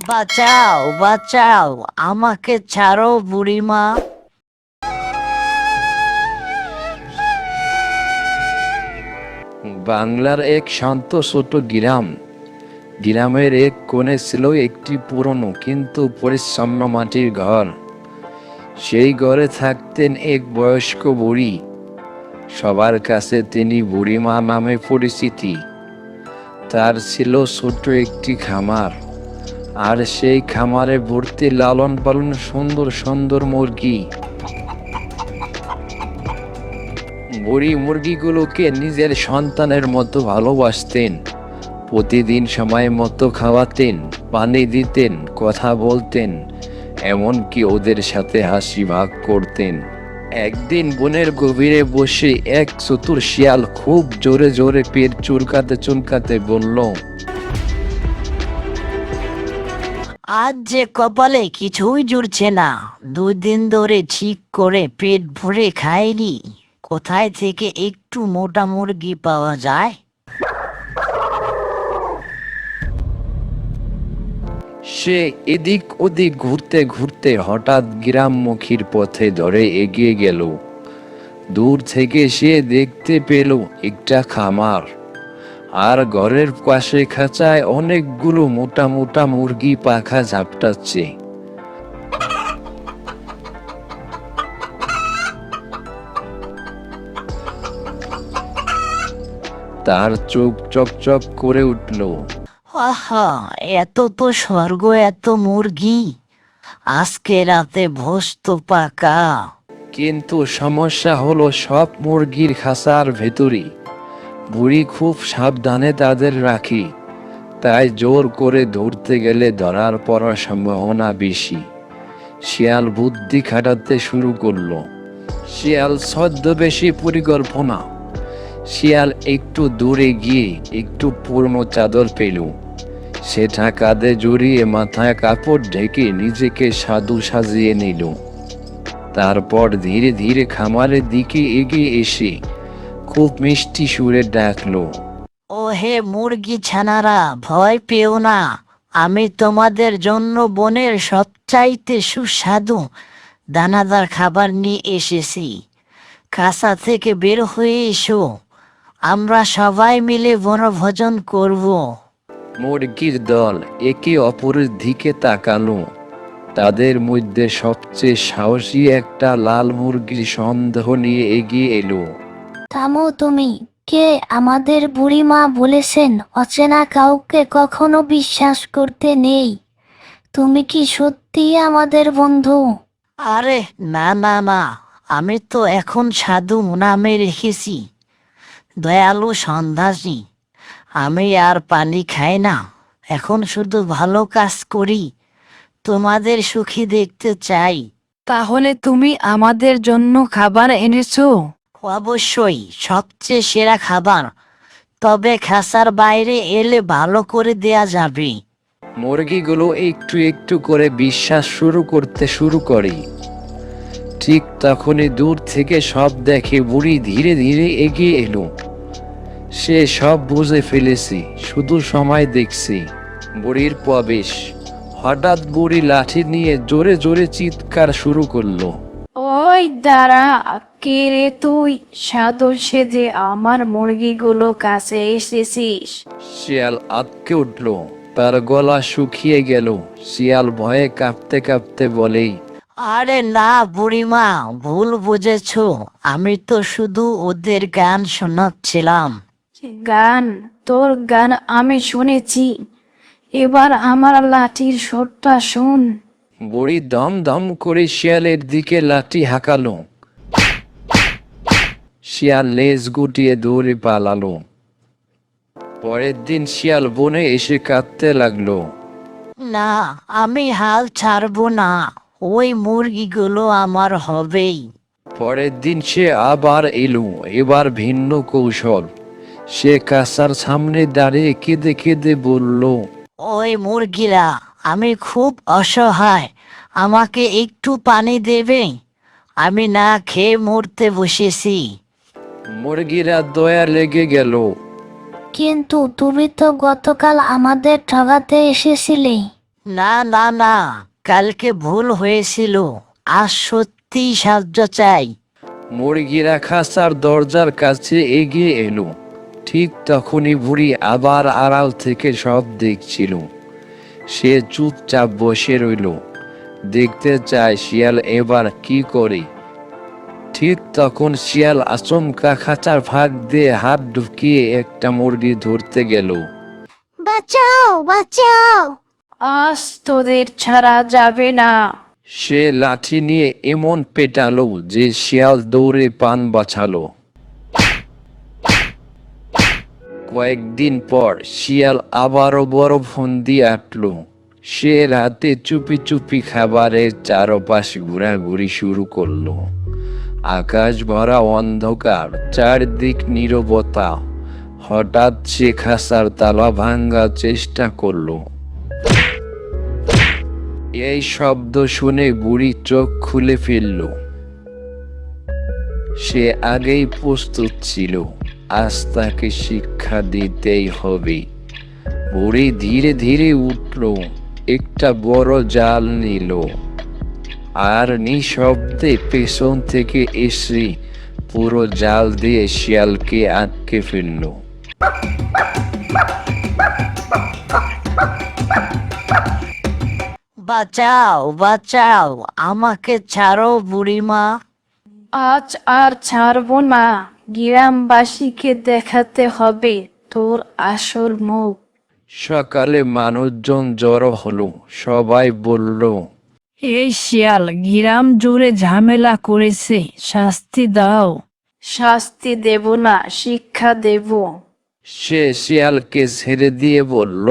বাঁচাও বাঁচাও, আমাকে ছাড়ো বুড়িমা। বাংলার এক শান্ত ছোট গ্রাম। গ্রামের এক কোণে ছিল একটি পুরনো কিন্তু পরিচ্ছন্ন মাটির ঘর। সেই ঘরে থাকতেন এক বয়স্ক বুড়ি। সবার কাছে তিনি বুড়িমা নামে পরিচিতি। তার ছিল ছোট একটি খামার, আর সেই খামারে ভর্তি লালন পালন সুন্দর সুন্দর মুরগি। বুড়ি মুরগিগুলোকে নিজের সন্তানের মতো ভালোবাসতেন। প্রতিদিন সময় মতো খাওয়াতেন, পানি দিতেন, কথা বলতেন, এমনকি ওদের সাথে হাসি ভাগ করতেন। একদিন বনের গভীরে বসে এক চতুর শিয়াল খুব জোরে জোরে পেট চুলকাতে চুলকাতে বলল, আজ যে কপালে কিছুই জুড়ছে না, 2 দিন ধরে ঠিক করে পেট ভরে খাইনি। কোথায় থেকে একটু মোটা মুরগি পাওয়া যায়? সে এদিক ওদিক ঘুরতে ঘুরতে হঠাৎ গ্রামমুখীর পথে ধরে এগিয়ে গেল। দূর থেকে সে দেখতে পেল একটা খামার, আর ঘরের পাশে খাঁচায় অনেকগুলো মোটা মোটা মুরগি পাখা ঝাপটাচ্ছে। তার চোখ চকচক করে উঠল। আহা, এত তো স্বর্গ, এত মুরগি, আজকে রাতে ভোজ তো পাকা। কিন্তু সমস্যা হলো সব মুরগির খাঁচার ভেতরই। বুড়ি খুব সাবধানে তাদের রাখি, তাই জোর করে ধরতে গেলে ধরার পড়ার সম্ভাবনা বেশি। শিয়াল বুদ্ধি খাটাতে শুরু করলো। শিয়াল ছদ্মবেশী পরিকল্পনা। শিয়াল একটু দূরে গিয়ে একটু পুরনো চাদর পেল। সেটা কাঁধে জড়িয়ে মাথায় কাপড় ঢেকে নিজেকে সাধু সাজিয়ে নিল। তারপর ধীরে ধীরে খামারের দিকে এগিয়ে এসে খুব মিষ্টি সুরে ডাকলো, ও হে মুরগি ছানারা, ভয় পেও না। আমি তোমাদের জন্য বনের সবচাইতে সুস্বাদু দানাদার খাবার নিয়ে এসেছি। খাঁচা থেকে বের হয়ে এসো, আমরা সবাই মিলে বনভোজন করব। মুরগির দল একে অপরের দিকে তাকালো। তাদের মধ্যে সবচেয়ে সাহসী একটা লাল মুরগির সন্দেহ নিয়ে এগিয়ে এলো। থামো তুমি। কে? আমাদের বুড়িমা বলেছেন অচেনা কাউকে কখনো বিশ্বাস করতে নেই। তুমি কি সত্যিই আমাদের বন্ধু? আরে না না না, আমি তো এখন সাধু নামে রেখেছি, দয়ালু সন্ন্যাসী। আমি আর পানি খাই না, এখন শুধু ভালো কাজ করি, তোমাদের সুখী দেখতে চাই। তাহলে তুমি আমাদের জন্য খাবার এনেছো? অবশ্যই, সবচেয়ে সেরা খাবার, তবে খাসার বাইরে এলে ভালো করে দেয়া যাবে। মুরগিগুলো একটু একটু করে বিশ্বাস করতে শুরু করে। ঠিক তখনই দূর থেকে সব দেখে বুড়ি ধীরে ধীরে এগিয়ে এলো। সে সব বুঝে ফেলেছে, শুধু সময় দেখছে। বুড়ির প্রবেশ। হঠাৎ বুড়ি লাঠি নিয়ে জোরে জোরে চিৎকার শুরু করলো। ওই দাঁড়া, কে রে তুই? সাধু সেজে আমার মুরগিগুলো কাছে এসেছিস? শিয়াল আঁতকে উঠল, তার গলা শুকিয়ে গেল। শিয়াল ভয়ে কাঁপতে কাঁপতে বলে, আরে না বুড়িমা, ভুল বুঝেছো, আমি তো শুধু ওদের গান শোনাচ্ছিলাম। গান? তোর গান আমি শুনেছি, এবার আমার লাঠির শটটা শোন। বুড়ি দম দম করে শিয়ালের দিকে লাঠি হাঁকালো। শিয়াল লেজ গুটিয়ে দৌড়ে পালালো। পরের দিন শিয়াল বনে এসে কাঁদতে লাগলো। না, আমি হাল ছাড়বো না, ওই মুরগিগুলো আমার হবেই। পরের দিন সে আবার এলো, এবার ভিন্ন কৌশল। সে কাঁচার সামনে দাঁড়িয়ে কেঁদে কেঁদে বলল, ওই মুরগিরা, আমি খুব অসহায়, আমাকে একটু পানি দেবে? আমি না খেয়ে মরতে বসেছি। মুরগিরা দয়া লেগে গেল। কিন্তু তুমি তো গতকাল আমাদের ঠগাতে এসেছিলে। না না না, কালকে ভুল হয়েছিল, আজ সত্যিই সাহায্য চাই। মুরগিরা খাঁচার দরজার কাছে এগিয়ে এলো। ঠিক তখনই বুড়ি আবার আড়াল থেকে সব দেখছিল। সে চুপচাপ বসে রইল, দেখতে চায় শিয়াল এবার কি করে। ঠিক তখন শিয়াল আচমকা খাঁচার ফাঁক দিয়ে হাত ঢুকিয়ে একটা মুরগি ধরতে গেল। বাঁচাও বাঁচাও! আজ তোদের ছাড়া যাবে না। সে লাঠি নিয়ে এমন পেটালো যে শিয়াল দৌড়ে প্রাণ বাঁচালো। কয়েকদিন পর শিয়াল আবারও বড় ফন্দি আঁটলো। সে রাতে চুপি চুপি খাবারের চারপাশ ঘোরাঘুরি শুরু করলো। আকাশ ভরা অন্ধকার, চারদিক নীরবতা। হঠাৎ সে খাঁচার তালা ভাঙার চেষ্টা করলো। এই শব্দ শুনে বুড়ি চোখ খুলে ফেলল। সে আগেই প্রস্তুত ছিল, আজ তাকে শিক্ষা দিতেই হবে। বুড়ি ধীরে ধীরে উঠল, একটা বড় জাল নিল আর নিঃশব্দে পেছন থেকে এসে পুরো জাল দিয়ে শিয়ালকে আটকে ফেলল। বাঁচাও বাঁচাও, আমাকে ছাড়ো বুড়িমা। আজ আর ছাড়বো না, গ্রামবাসীকে দেখাতে হবে তোর আসল মুখ। সকালে মানুষজন জড়ো হলো, সবাই বলল, এই শিয়াল গ্রাম জুড়ে ঝামেলা করেছে, শাস্তি দাও। শাস্তি দেব না, শিক্ষা দেব। সে শিয়ালকে ছেড়ে দিয়ে বলল,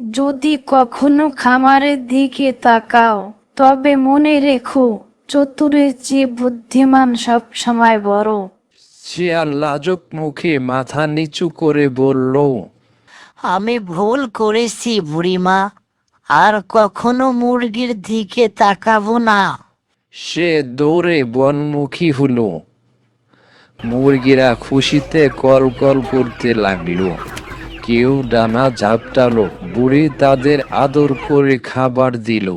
যদি কখনো খামারের দিকে তাকাও তবে মনে রেখো, চতুরের চেয়ে বুদ্ধিমান সব সময় বড়। শিয়াল লাজুক মুখে মাথা নিচু করে বলল, আমি ভুল করেছি বুড়িমা, আর কখনো মুরগির দিকে তাকাবো না। সে দৌড়ে বনমুখী হলো। মুরগিরা খুশিতে কল কল করতে লাগলো। কেউ ডানা ঝাপটালো, বুড়ি তাদের আদর করে খাবার দিল।